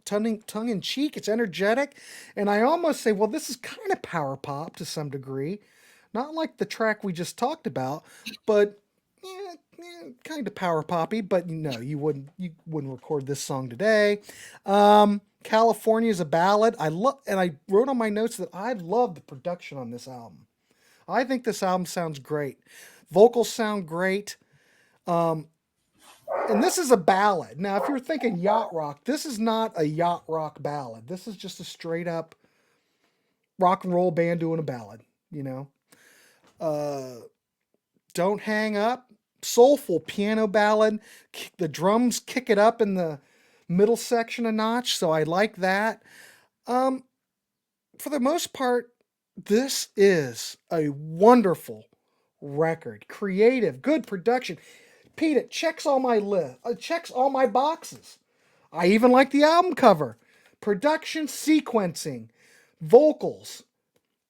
Speaker 1: in cheek, it's energetic, and I almost say, well, this is kind of power pop to some degree. Not like the track we just talked about, but kind of power poppy. But no, you wouldn't record this song today. California is a ballad. And I wrote on my notes that I love the production on this album. I think this album sounds great. Vocals sound great. And this is a ballad. Now, if you're thinking yacht rock, this is not a yacht rock ballad. This is just a straight up rock and roll band doing a ballad, Don't Hang Up, soulful piano ballad. The drums kick it up in the middle section a notch, so I like that. For the most part, this is a wonderful record. Creative, good production. Pete, it checks all my checks all my boxes. I even like the album cover. Production, sequencing, vocals,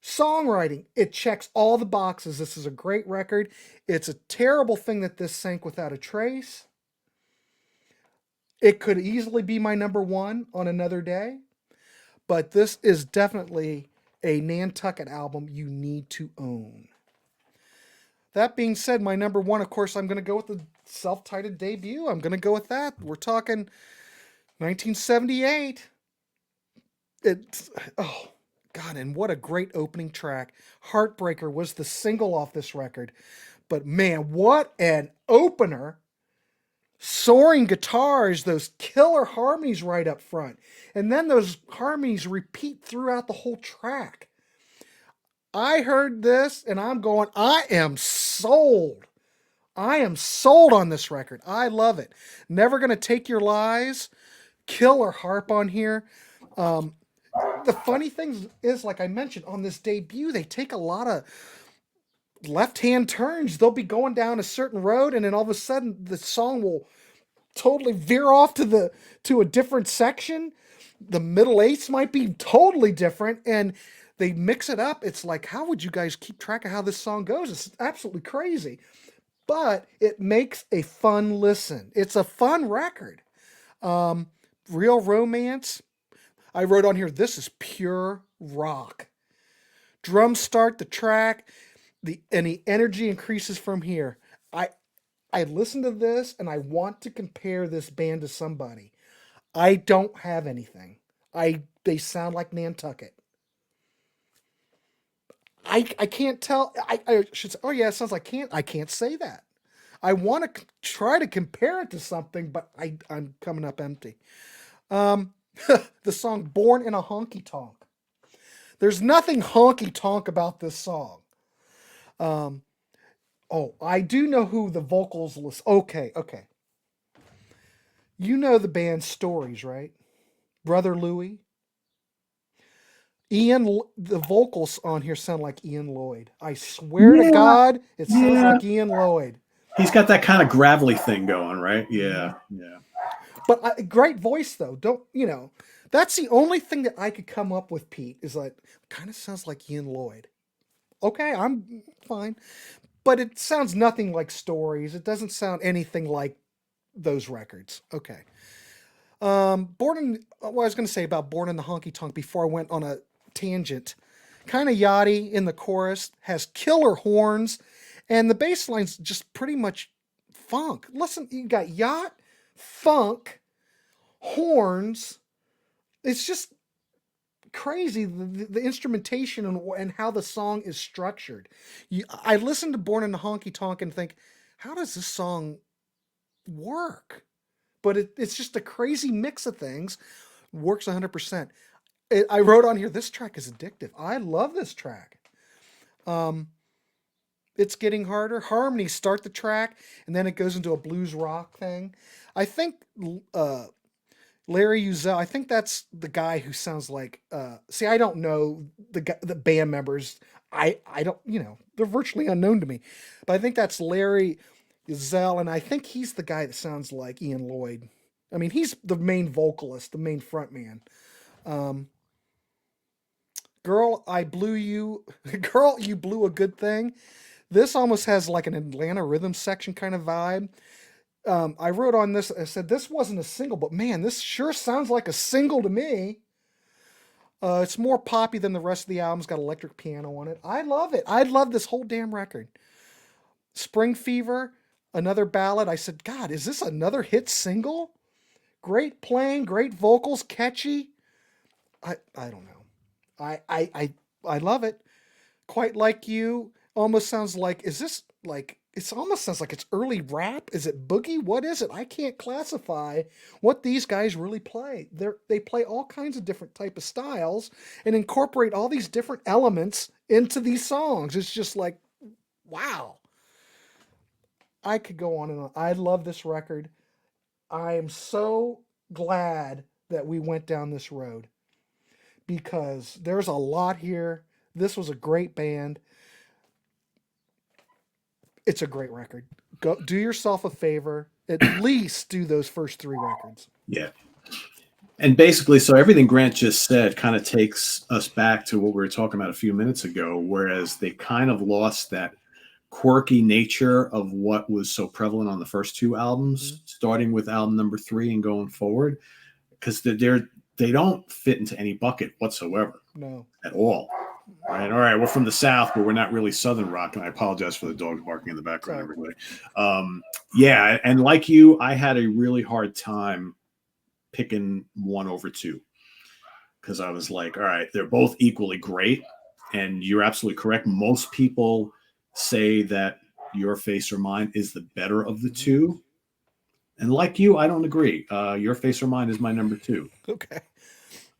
Speaker 1: Songwriting, it checks all the boxes. This is a great record. It's a terrible thing that this sank without a trace. It could easily be my number one on another day, but this is definitely a Nantucket album you need to own. That being said, my number one, of course, I'm going to go with the self-titled debut. I'm going to go with that. We're talking 1978. It's, oh, God, and what a great opening track. Heartbreaker was the single off this record. But man, what an opener. Soaring guitars, those killer harmonies right up front. And then those harmonies repeat throughout the whole track. I heard this and I'm going, I am sold. I am sold on this record. I love it. Never Gonna Take Your Lies. Killer harp on here. The funny thing is, like I mentioned, on this debut, they take a lot of left-hand turns. They'll be going down a certain road, and then all of a sudden, the song will totally veer off to a different section. The middle eighths might be totally different, and they mix it up. It's like, how would you guys keep track of how this song goes? It's absolutely crazy, but it makes a fun listen. It's a fun record. Real Romance. I wrote on here, this is pure rock. Drums start the track, and the energy increases from here. I listen to this and I want to compare this band to somebody. I don't have anything. They sound like Nantucket. I can't tell. I should say, oh yeah, it sounds like I can't say that. I want to try to compare it to something, but I'm coming up empty. Um, the song "Born in a Honky Tonk." There's nothing honky tonk about this song. Um, oh, I do know who the vocals list. Okay, okay. You know the band Stories, right? Brother Louie. The vocals on here sound like Ian Lloyd. I swear to
Speaker 2: Yeah,
Speaker 1: God, it sounds
Speaker 2: yeah.
Speaker 1: like Ian Lloyd.
Speaker 2: He's got that kind of gravelly thing going, right? Yeah, yeah.
Speaker 1: But great voice though. Don't you know? That's the only thing that I could come up with. Pete is like kind of sounds like Ian Lloyd. Okay, I'm fine, but it sounds nothing like Stories. It doesn't sound anything like those records. Okay. Born in what I was going to say about Born in the Honky Tonk before I went on a tangent. Kind of yachty in the chorus, has killer horns, and the bass line's just pretty much funk. Listen, you got yacht, funk, horns. It's just crazy the instrumentation and how the song is structured. I listen to Born in the Honky Tonk and think, how does this song work? But it's just a crazy mix of things. Works 100%. I wrote on here, this track is addictive. I love this track. Um, it's getting harder. Harmonies start the track, and then it goes into a blues rock thing. I think uh, Larry Uzel, I think that's the guy who sounds like. See, I don't know the band members. I don't, they're virtually unknown to me. But I think that's Larry Uzel, and I think he's the guy that sounds like Ian Lloyd. I mean, he's the main vocalist, the main frontman. Um, Girl, I blew you. Girl, you blew a good thing. This almost has like an Atlanta rhythm section kind of vibe. I wrote on this, I said, this wasn't a single, but man, this sure sounds like a single to me. It's more poppy than the rest of the album. It's got electric piano on it. I love it. I love this whole damn record. Spring Fever, another ballad. I said, God, is this another hit single? Great playing, great vocals, catchy. I don't know. I love it. Quite Like You almost sounds like, is this like, it almost sounds like it's early rap. Is it boogie? What is it? I can't classify what these guys really play. They play all kinds of different type of styles and incorporate all these different elements into these songs. It's just like, wow. I could go on and on. I love this record. I am so glad that we went down this road because there's a lot here. This was a great band. It's a great record. Go do yourself a favor. At least do those first three records.
Speaker 2: Yeah. And basically, so everything Grant just said kind of takes us back to what we were talking about a few minutes ago, whereas they kind of lost that quirky nature of what was so prevalent on the first two albums, starting with album number 3 and going forward, because they don't fit into any bucket whatsoever.
Speaker 1: No.
Speaker 2: At all. Right. All right. We're from the South, but we're not really Southern rock. And I apologize for the dogs barking in the background, everybody. Yeah. And like you, I had a really hard time picking one over two because I was like, all right, they're both equally great. And you're absolutely correct. Most people say that Your Face or Mine is the better of the two. And like you, I don't agree. Your Face or Mine is my number 2.
Speaker 1: Okay.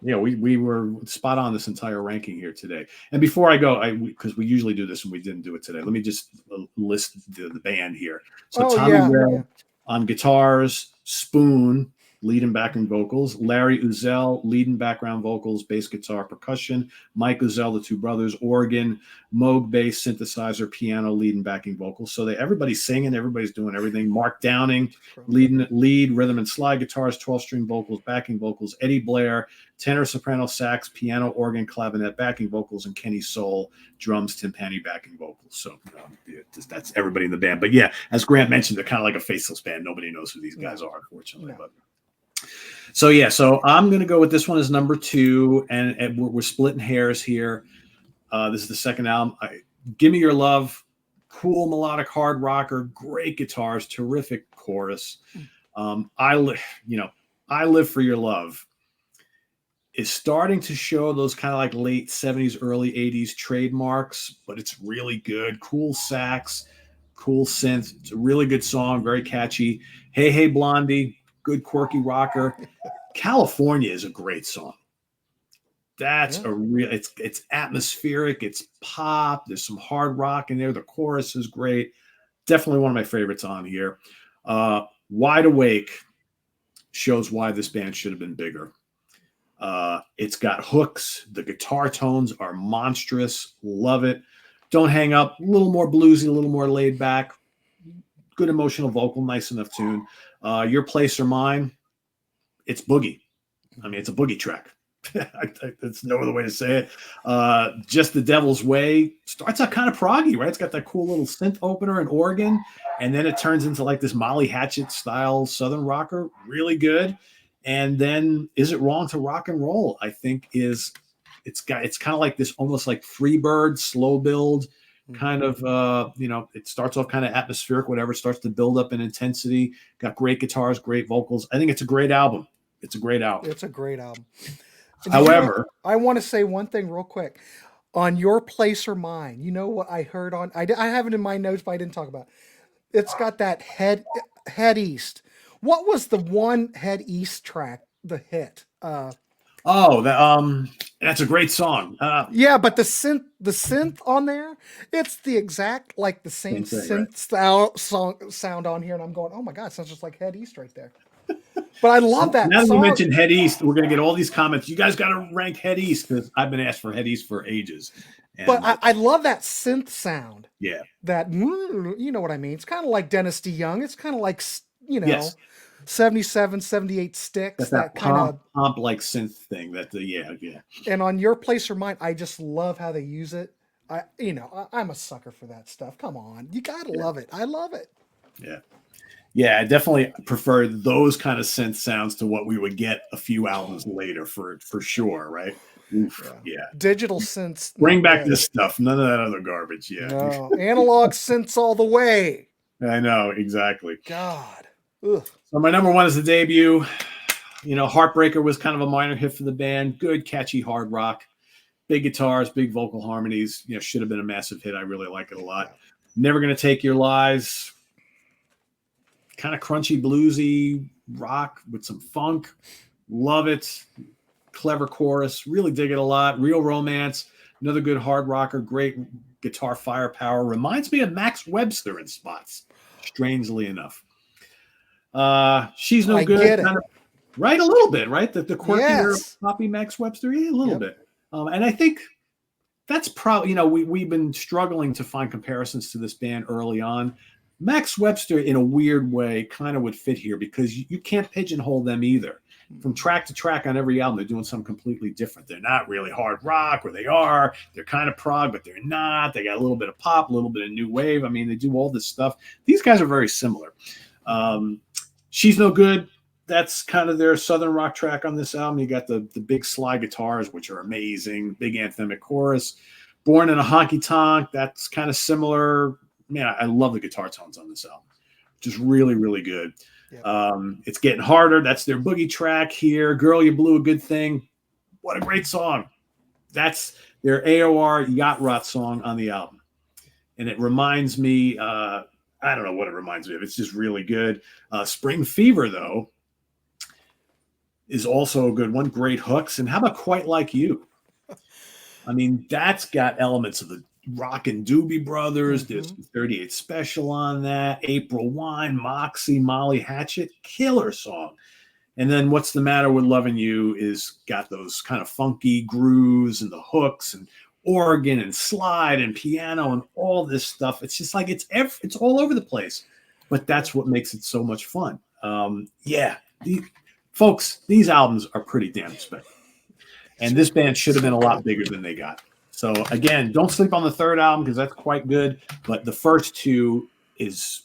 Speaker 2: Yeah, we were spot on this entire ranking here today. And before I go, because we usually do this and we didn't do it today, let me just list the band here. So Tommy Rell on guitars, Spoon, lead and backing vocals, Larry Uzel, lead and background vocals, bass guitar, percussion, Mike Uzel, the two brothers, organ, Moog, bass, synthesizer, piano, lead and backing vocals. So everybody's singing, everybody's doing everything. Mark Downing, lead, rhythm and slide guitars, 12-string vocals, backing vocals, Eddie Blair, tenor, soprano, sax, piano, organ, clavinet, backing vocals, and Kenny Soul, drums, timpani, backing vocals. So that's everybody in the band. But yeah, as Grant mentioned, they're kind of like a faceless band. Nobody knows who these guys are, unfortunately. But so I'm going to go with this one as number 2, and we're splitting hairs here. This is the second album. Give Me Your Love, cool melodic hard rocker, great guitars, terrific chorus. I Live for Your Love is starting to show those kind of like late 70s, early 80s trademarks, but it's really good. Cool sax, cool synth. It's a really good song, very catchy. Hey, Hey, Blondie, good quirky rocker. California is a great song. That's a real, it's atmospheric, it's pop, there's some hard rock in there. The chorus is great. Definitely one of my favorites on here. Wide Awake shows why this band should have been bigger. It's got hooks. The guitar tones are monstrous. Love it. Don't Hang Up, a little more bluesy, a little more laid back. Good emotional vocal, nice enough tune. Your Place or Mine, it's boogie. I mean, it's a boogie track. That's no other way to say it. Just the Devil's Way starts out kind of proggy, right? It's got that cool little synth opener and organ, and then it turns into like this Molly Hatchet style Southern rocker. Really good. And then Is It Wrong to Rock and Roll? I think it's kind of like this almost like Freebird slow build kind of, it starts off kind of atmospheric, whatever, starts to build up in intensity. Got great guitars, great vocals. I think it's a great album. It's a great album.
Speaker 1: It's a great album.
Speaker 2: However,
Speaker 1: I want to say one thing real quick. On Your Place or Mine, you know what I heard on? I have it in my notes, but I didn't talk about it. It's got that Head East. What was the one Head East track? The hit.
Speaker 2: That's a great song.
Speaker 1: Yeah, but the synth on there, it's the exact like the same synth sound on here, and I'm going, oh my god, it sounds just like Head East right there. But I love that.
Speaker 2: Now that you mentioned Head East, we're gonna get all these comments. You guys got to rank Head East because I've been asked for Head East for ages. And
Speaker 1: but I love that synth sound.
Speaker 2: Yeah.
Speaker 1: That you know what I mean? It's kind of like Dennis DeYoung. It's kind of like 77, 78 sticks.
Speaker 2: That kind of pump like synth thing. Yeah.
Speaker 1: And on Your Place or Mine, I just love how they use it. I'm a sucker for that stuff. Come on, you gotta love it. I love it.
Speaker 2: Yeah. Yeah, I definitely prefer those kind of synth sounds to what we would get a few albums later for sure, right? Oof, yeah.
Speaker 1: Digital synths.
Speaker 2: Bring back this stuff. None of that other garbage. Yeah.
Speaker 1: No, analog synths all the way.
Speaker 2: I know, exactly.
Speaker 1: God. Ugh.
Speaker 2: So my number 1 is the debut. Heartbreaker was kind of a minor hit for the band. Good, catchy hard rock. Big guitars, big vocal harmonies. Should have been a massive hit. I really like it a lot. Never Gonna Take Your Lies. Kind of crunchy, bluesy rock with some funk. Love it. Clever chorus. Really dig it a lot. Real Romance. Another good hard rocker. Great guitar firepower. Reminds me of Max Webster in spots, strangely enough. She's No Good. Kind of, right? A little bit, right? The quirkier poppy Max Webster. Yeah, a little bit. And I think that's probably, we've been struggling to find comparisons to this band early on. Max Webster, in a weird way, kind of would fit here because you can't pigeonhole them either. From track to track on every album, they're doing something completely different. They're not really hard rock, or they are. They're kind of prog, but they're not. They got a little bit of pop, a little bit of new wave. I mean, they do all this stuff. These guys are very similar. She's No Good. That's kind of their southern rock track on this album. You got the big slide guitars, which are amazing. Big anthemic chorus. Born in a Honky Tonk. That's kind of similar. Man, I love the guitar tones on this album. Just really, really good. Yep. It's Getting Harder. That's their boogie track here. Girl, You Blew a Good Thing. What a great song. That's their AOR Yacht Rot song on the album. And it reminds me, I don't know what it reminds me of. It's just really good. Spring Fever, though, is also a good one. Great hooks. And how about Quite Like You? I mean, that's got elements of the Rockin' Doobie Brothers. Mm-hmm. There's 38 Special on that. April Wine, Moxie, Molly Hatchet. Killer song. And then What's the Matter with Loving You is got those kind of funky grooves and the hooks and organ and slide and piano and all this stuff. It's just like it's all over the place. But that's what makes it so much fun. Folks, these albums are pretty damn special. And this band should have been a lot bigger than they got. So, again, don't sleep on the third album because that's quite good. But the first two is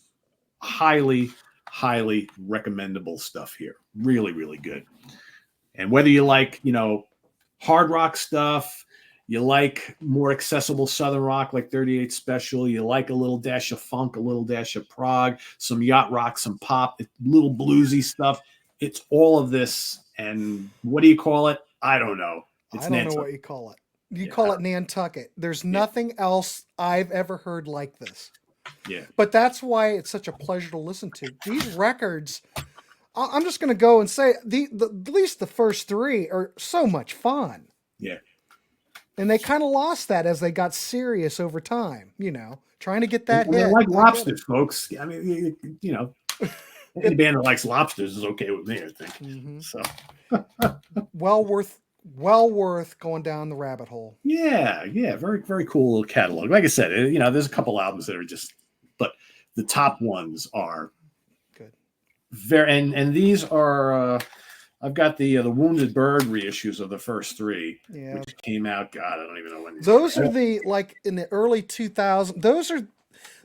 Speaker 2: highly, highly recommendable stuff here. Really, really good. And whether you like, hard rock stuff, you like more accessible Southern rock like 38 Special, you like a little dash of funk, a little dash of prog, some yacht rock, some pop, little bluesy stuff. It's all of this. And what do you call it? I don't know.
Speaker 1: I don't know what you call it. You call it Nantucket. There's nothing else I've ever heard like this.
Speaker 2: Yeah.
Speaker 1: But that's why it's such a pleasure to listen to. These records, I'm just going to go and say, at least the first three are so much fun.
Speaker 2: Yeah.
Speaker 1: And they kind of lost that as they got serious over time, trying to get that hit.
Speaker 2: They like lobsters, folks. I mean, any band that likes lobsters is okay with me, I think. Mm-hmm. So.
Speaker 1: Well worth going down the rabbit hole.
Speaker 2: Yeah. Very, very cool little catalog. Like I said, there's a couple albums that are but the top ones are
Speaker 1: good.
Speaker 2: And these are, I've got the Wounded Bird reissues of the first three, which came out. God, I don't even know when.
Speaker 1: Those are in the early 2000s. Those are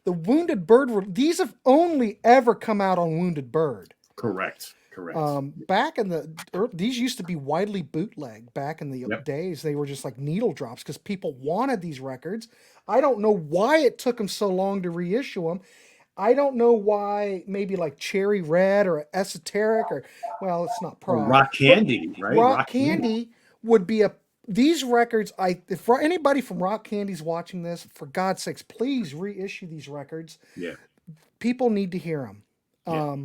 Speaker 1: the Wounded Bird. These have only ever come out on Wounded Bird.
Speaker 2: Correct.
Speaker 1: Back in these used to be widely bootleg back in the days. They were just like needle drops because people wanted these records. I don't know why it took them so long to reissue them. I don't know why maybe like Cherry Red or Esoteric it's not prog.
Speaker 2: Rock Candy, right?
Speaker 1: Rock Candy would be these records. If anybody from Rock Candy's watching this, for God's sakes, please reissue these records.
Speaker 2: Yeah.
Speaker 1: People need to hear them. Yeah.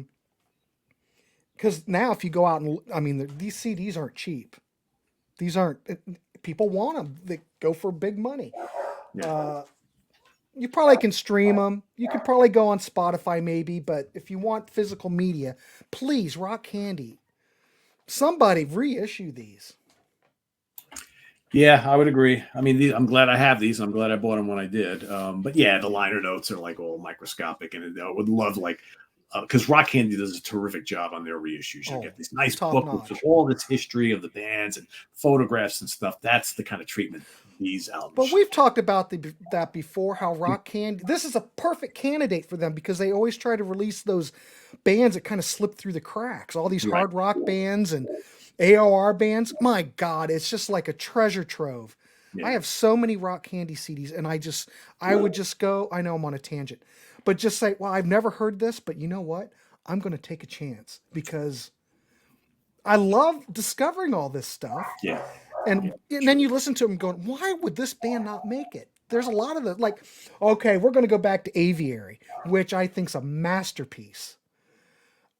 Speaker 1: Because now if you go out these CDs aren't cheap. These aren't, people want them. They go for big money. Yeah. You probably can stream them. You can probably go on Spotify maybe, but if you want physical media, please, Rock Candy, somebody reissue these.
Speaker 2: Yeah, I would agree. I mean, I'm glad I have these. I'm glad I bought them when I did. But yeah, the liner notes are like all microscopic, and I would love because Rock Candy does a terrific job on their reissues. You get these nice booklets with all this history of the bands and photographs and stuff. That's the kind of treatment these albums.
Speaker 1: But we've talked about that before, how Rock Candy, this is a perfect candidate for them because they always try to release those bands that kind of slip through the cracks. All these hard rock bands and AOR bands. My God, it's just like a treasure trove. Yeah. I have so many Rock Candy CDs, and I would just go, I know I'm on a tangent, but just say, well, I've never heard this, but you know what? I'm going to take a chance because I love discovering all this stuff.
Speaker 2: Yeah.
Speaker 1: And then you listen to them going, why would this band not make it? There's a lot of okay, we're going to go back to Aviary, which I think's a masterpiece.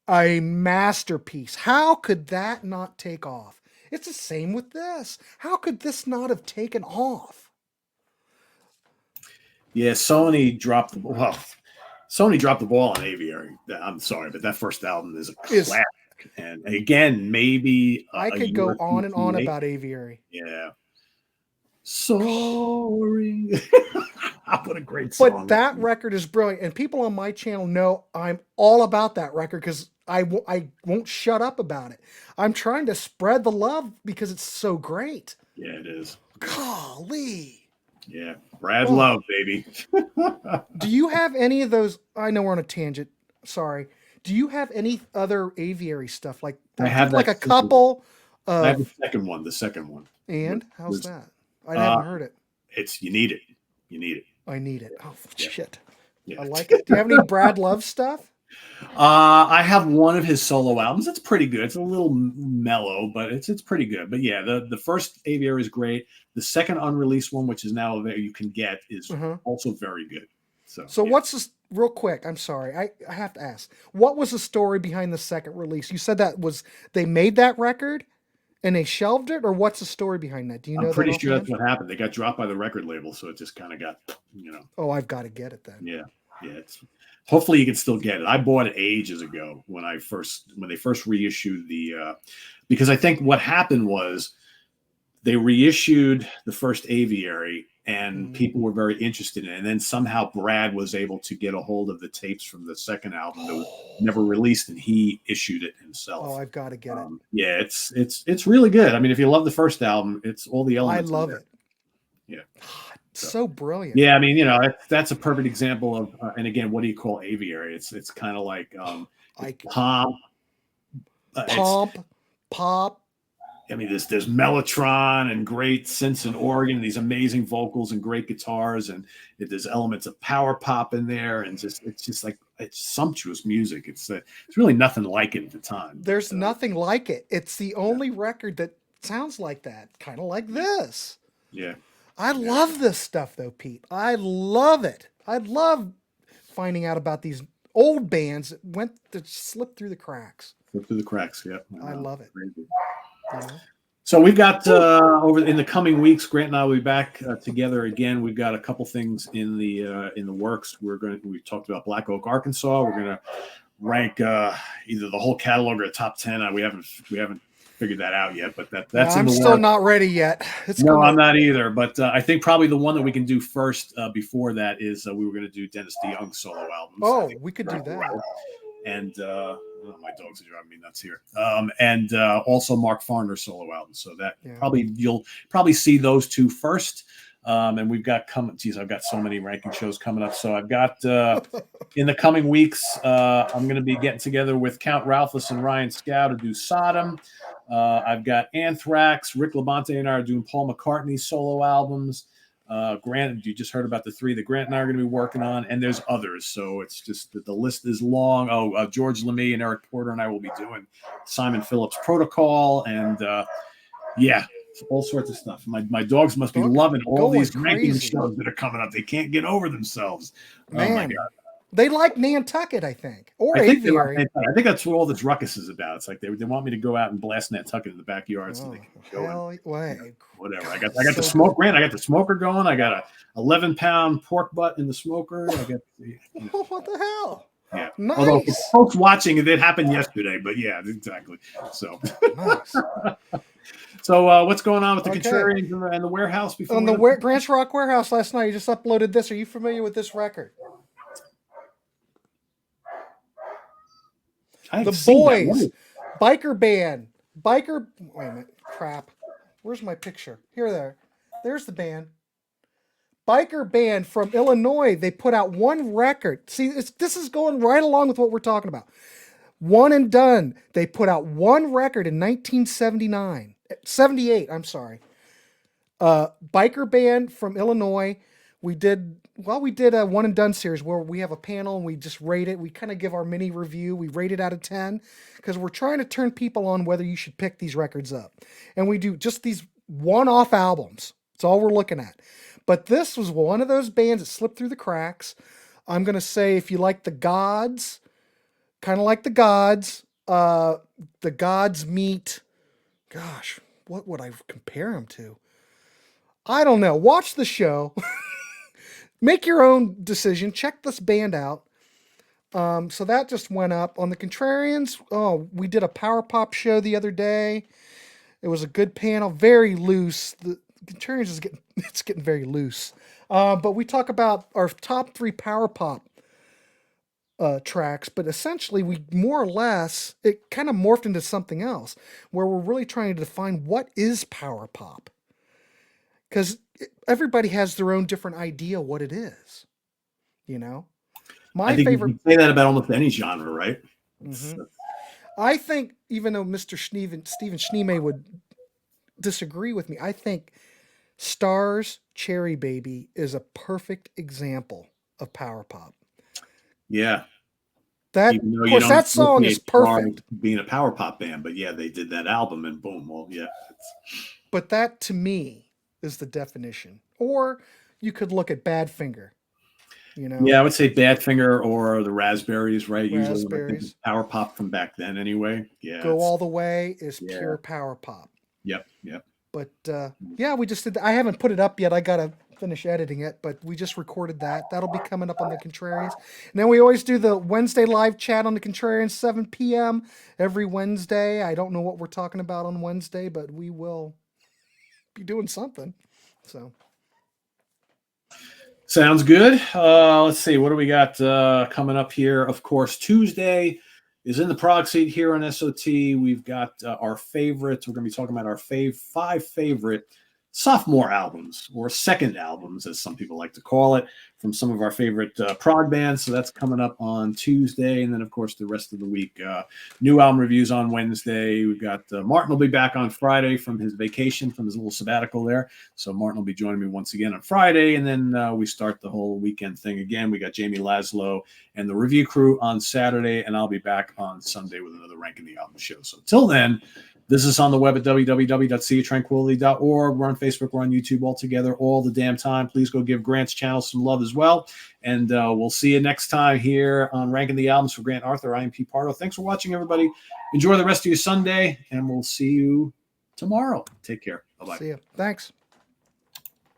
Speaker 1: A masterpiece. How could that not take off? It's the same with this. How could this not have taken off?
Speaker 2: Yeah, Sony dropped the ball on Aviary. I'm sorry, but that first album is a classic. And again, maybe
Speaker 1: I could go on and on about Aviary.
Speaker 2: Yeah. Soaring. What a great
Speaker 1: But
Speaker 2: song.
Speaker 1: that record is brilliant, and people on my channel know I'm all about that record because I won't shut up about it. I'm trying to spread the love because it's so great.
Speaker 2: Yeah, it is.
Speaker 1: Golly.
Speaker 2: Yeah. Brad
Speaker 1: Oh,
Speaker 2: Love, baby.
Speaker 1: do you have any of those? I know we're on a tangent. Sorry. Do you have any other aviary stuff like
Speaker 2: I
Speaker 1: I
Speaker 2: have
Speaker 1: think like
Speaker 2: that.
Speaker 1: a couple
Speaker 2: I have the
Speaker 1: of
Speaker 2: second one. The second one.
Speaker 1: and how's
Speaker 2: Was
Speaker 1: that? I
Speaker 2: uh
Speaker 1: haven't heard it.
Speaker 2: it's you need it. You need it.
Speaker 1: I need it. Oh
Speaker 2: Yeah.
Speaker 1: shit.
Speaker 2: Yeah.
Speaker 1: I like it. Do you have any Brad Love stuff?
Speaker 2: I have one of his solo albums. It's pretty good. It's a little mellow, but it's pretty good. But yeah, the first Aviary is great. The second unreleased one, which is now there you can get, is
Speaker 1: Uh-huh.
Speaker 2: also very good. So
Speaker 1: So
Speaker 2: yeah.
Speaker 1: what's this real quick? I'm sorry. I have to ask. What was the story behind the second release? You said that was they made that record and they shelved it, or what's the story behind that? Do you
Speaker 2: I'm
Speaker 1: know that
Speaker 2: pretty sure that's
Speaker 1: offhand?
Speaker 2: what happened. They got dropped by the record label, so it just kind of got,
Speaker 1: Oh, I've got to get it then.
Speaker 2: yeah, yeah. It's hopefully you can still get it. I bought it ages ago when they first reissued because I think what happened was they reissued the first Aviary and people were very interested in it. And then somehow Brad was able to get a hold of the tapes from the second album that was never released, and he issued it himself.
Speaker 1: Oh, I've got to get it.
Speaker 2: Yeah, it's really good. I mean, if you love the first album, it's all the
Speaker 1: I
Speaker 2: elements.
Speaker 1: love it.
Speaker 2: Yeah.
Speaker 1: So brilliant.
Speaker 2: Yeah, I mean, that's a perfect example of, and again, what do you call Aviary? It's kind of like pop,
Speaker 1: pop.
Speaker 2: I mean, there's mellotron and great synths and organ, and these amazing vocals and great guitars, and there's elements of power pop in there, and it's just like it's sumptuous music. It's really nothing like it at the time.
Speaker 1: There's nothing like it. It's the only record that sounds like that, kind of like this.
Speaker 2: Yeah.
Speaker 1: I love this stuff though, Pete. I love it. I love finding out about these old bands that slipped through the cracks.
Speaker 2: Slip through the cracks, yeah.
Speaker 1: I love it.
Speaker 2: So we've got over in the coming weeks, Grant and I will be back together again. We've got a couple things in the works. We talked about Black Oak, Arkansas. We're gonna rank either the whole catalog or a top 10. We haven't figured that out yet, but that's
Speaker 1: I'm still not ready yet.
Speaker 2: I'm not either. But I think probably the one that we can do first before that is we were going to do Dennis DeYoung solo albums.
Speaker 1: Oh, we could do that.
Speaker 2: And my dogs are driving me nuts here. And also Mark Farner solo albums. So that you'll probably see those two first. And we've got I've got so many ranking shows coming up. So I've got in the coming weeks, I'm going to be getting together with Count Ralphus and Ryan Scow to do Sodom. I've got Anthrax, Rick Labonte and I are doing Paul McCartney solo albums. Grant, you just heard about the three that Grant and I are going to be working on, and there's others. So it's just that the list is long. George LeMay and Eric Porter and I will be doing Simon Phillips Protocol, and all sorts of stuff. My dogs must be loving all these ranking shows that are coming up. They can't get over themselves.
Speaker 1: Man,
Speaker 2: oh my God.
Speaker 1: They like Nantucket, I think, or Aviary.
Speaker 2: I think that's what all this ruckus is about. It's like they want me to go out and blast Nantucket in the backyard so they can go whatever. I got the smoke, Grant. I got the smoker going. I got a 11-pound pork butt in the smoker. I got
Speaker 1: what the hell?
Speaker 2: Yeah.
Speaker 1: Nice.
Speaker 2: Although for folks watching, it happened yesterday, but yeah, exactly. So
Speaker 1: nice.
Speaker 2: So what's going on with the Contrarians and the warehouse before?
Speaker 1: On the Grants Rock Warehouse last night, you just uploaded this. Are you familiar with this record? The Boys, biker band, wait a minute, crap. Where's my picture? There's the band. Biker band from Illinois. They put out one record. See, this is going right along with what we're talking about. One and done. They put out one record in 78, I'm sorry. Biker band from Illinois. We did a one and done series where we have a panel and we just rate it. We kind of give our mini review. We rate it out of 10 because we're trying to turn people on whether you should pick these records up. And we do just these one-off albums. That's all we're looking at. But this was one of those bands that slipped through the cracks. I'm going to say if you like the Gods, kind of like the Gods meet, gosh, what would I compare them to? I don't know. Watch the show. Make your own decision. Check this band out. So that just went up. On the Contrarians, we did a power pop show the other day. It was a good panel, very loose. Contrarians is getting very loose. But we talk about our top 3 power pop tracks, but essentially we more or less it kind of morphed into something else where we're really trying to define what is power pop, because everybody has their own different idea what it is. You know,
Speaker 2: I
Speaker 1: my
Speaker 2: think you
Speaker 1: favorite.
Speaker 2: can say that about almost any genre, right?
Speaker 1: Mhm. I think even though Mr. Steven Schneeman would disagree with me, I think Stars Cherry Baby is a perfect example of power pop.
Speaker 2: Yeah.
Speaker 1: That,
Speaker 2: Even though
Speaker 1: of
Speaker 2: you
Speaker 1: course,
Speaker 2: don't
Speaker 1: that song is
Speaker 2: associate Stars
Speaker 1: perfect.
Speaker 2: being a power pop band, but yeah, they did that album and boom. Well, yeah.
Speaker 1: But that to me is the definition. Or you could look at Badfinger, you know,
Speaker 2: Yeah, I would say Badfinger or the Raspberries, right? Usually when I think of
Speaker 1: Raspberries.
Speaker 2: power pop from back then anyway. Yeah,
Speaker 1: Go
Speaker 2: it's
Speaker 1: All the Way is
Speaker 2: yeah.
Speaker 1: pure power pop.
Speaker 2: Yep, yep.
Speaker 1: But yeah, we just did. I haven't put it up yet. I gotta finish editing it, but we just recorded that. That'll be coming up on the Contrarians. And then we always do the Wednesday live chat on the Contrarians, 7 p.m. every Wednesday. I don't know what we're talking about on Wednesday, but we will be doing something. So
Speaker 2: Sounds good. Let's see. What do we got coming up here? Of course, Tuesday is in the prog seat here on SOT. We've got our favorites. We're going to be talking about our 5 favorite sophomore albums, or second albums, as some people like to call it, from some of our favorite prog bands. So that's coming up on Tuesday. And then, of course, the rest of the week, new album reviews on Wednesday. We've got Martin will be back on Friday from his vacation, from his little sabbatical there. So Martin will be joining me once again on Friday. And then we start the whole weekend thing again. We got Jamie Laszlo and the review crew on Saturday. And I'll be back on Sunday with another Ranking the Album show. So till then, this is on the web at www.seatranquility.org. We're on Facebook. We're on YouTube all together all the damn time. Please go give Grant's channel some love as well. And we'll see you next time here on Ranking the Albums for Grant Arthur. I am Pete Pardo. Thanks for watching, everybody. Enjoy the rest of your Sunday, and we'll see you tomorrow. Take care. Bye-bye.
Speaker 1: see you. Thanks.